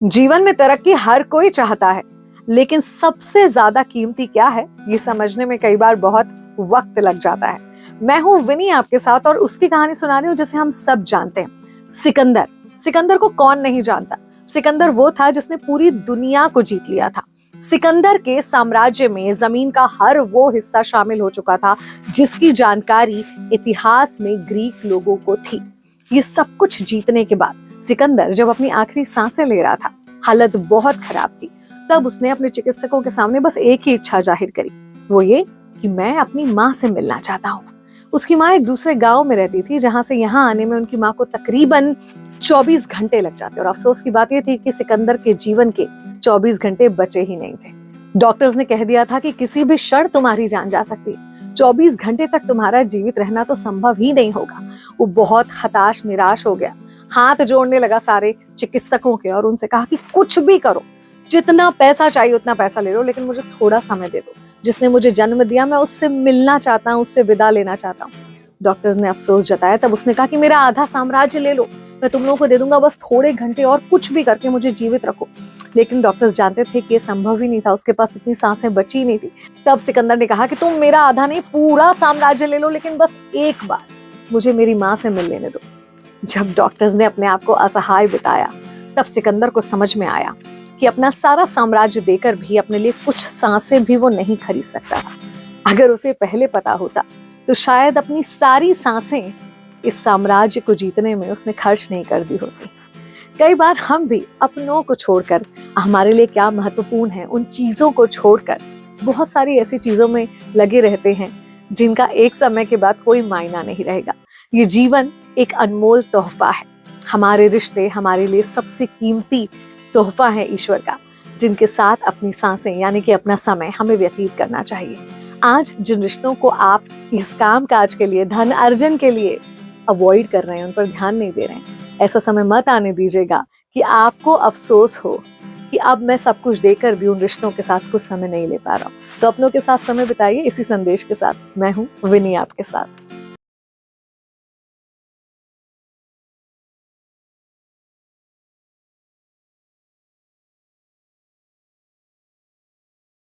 जीवन में तरक्की हर कोई चाहता है, लेकिन सबसे ज्यादा कीमती क्या है ये समझने में कई बार बहुत वक्त लग जाता है। मैं हूं विनी आपके साथ और उसकी कहानी सुना रही हूं जिसे हम सब जानते हैं, सिकंदर। सिकंदर को कौन नहीं जानता। सिकंदर वो था जिसने पूरी दुनिया को जीत लिया था। सिकंदर के साम्राज्य में जमीन का हर वो हिस्सा शामिल हो चुका था जिसकी जानकारी इतिहास में ग्रीक लोगों को थी। ये सब कुछ जीतने के बाद सिकंदर जब अपनी आखिरी सांसें ले रहा था, हालत बहुत खराब थी। तब उसने अपने चिकित्सकों के सामने बस एक ही इच्छा जाहिर करी, वो ये कि मैं अपनी माँ से मिलना चाहता हूँ। उसकी माँ एक दूसरे गांव में रहती थी, जहां से यहाँ आने में उनकी माँ को तकरीबन 24 घंटे लग जाते। और अफसोस की बात यह थी कि सिकंदर के जीवन के 24 घंटे बचे ही नहीं थे। डॉक्टर्स ने कह दिया था कि किसी भी क्षण तुम्हारी जान जा सकती है, 24 घंटे तक तुम्हारा जीवित रहना तो संभव ही नहीं होगा। वो बहुत हताश निराश हो गया, हाथ जोड़ने लगा सारे चिकित्सकों के और उनसे कहा कि कुछ भी करो, जितना पैसा चाहिए उतना पैसा ले लो, लेकिन मुझे थोड़ा समय दे दो। जिसने मुझे जन्म दिया मैं उससे मिलना चाहता हूँ, उससे विदा लेना चाहता हूँ। डॉक्टर्स ने अफसोस जताया। तब उसने कहा कि मेरा आधा साम्राज्य ले लो, मैं तुम लोगों को दे दूंगा, बस थोड़े घंटे और कुछ भी करके मुझे जीवित रखो। लेकिन डॉक्टर्स जानते थे कि ये संभव ही नहीं था, उसके पास इतनी सांसें बची नहीं थी। तब सिकंदर ने कहा कि तुम मेरा आधा नहीं पूरा साम्राज्य ले लो, लेकिन बस एक बार मुझे मेरी माँ से मिल लेने दो। जब डॉक्टर्स ने अपने आप को असहाय बताया, तब सिकंदर को समझ में आया कि अपना सारा साम्राज्य देकर भी अपने लिए कुछ सांसें भी वो नहीं खरीद सकता था। अगर उसे पहले पता होता तो शायद अपनी सारी सांसें इस साम्राज्य को जीतने में उसने खर्च नहीं कर दी होती। कई बार हम भी अपनों को छोड़कर, हमारे लिए क्या महत्वपूर्ण है उन चीजों को छोड़कर बहुत सारी ऐसी चीजों में लगे रहते हैं जिनका एक समय के बाद कोई मायना नहीं रहेगा। ये जीवन एक अनमोल तोहफा है। हमारे रिश्ते हमारे लिए सबसे कीमती तोहफा है ईश्वर का, जिनके साथ अपनी सांसें यानी कि अपना समय हमें व्यतीत करना चाहिए। आज जिन रिश्तों को आप इस काम काज के लिए, धन अर्जन के लिए अवॉइड कर रहे हैं, उन पर ध्यान नहीं दे रहे हैं, ऐसा समय मत आने दीजिएगा कि आपको अफसोस हो कि अब मैं सब कुछ देकर भी उन रिश्तों के साथ कुछ समय नहीं ले पा रहा हूँ। तो अपनों के साथ समय बिताइए इसी संदेश के साथ। मैं हूँ विनी आपके साथ।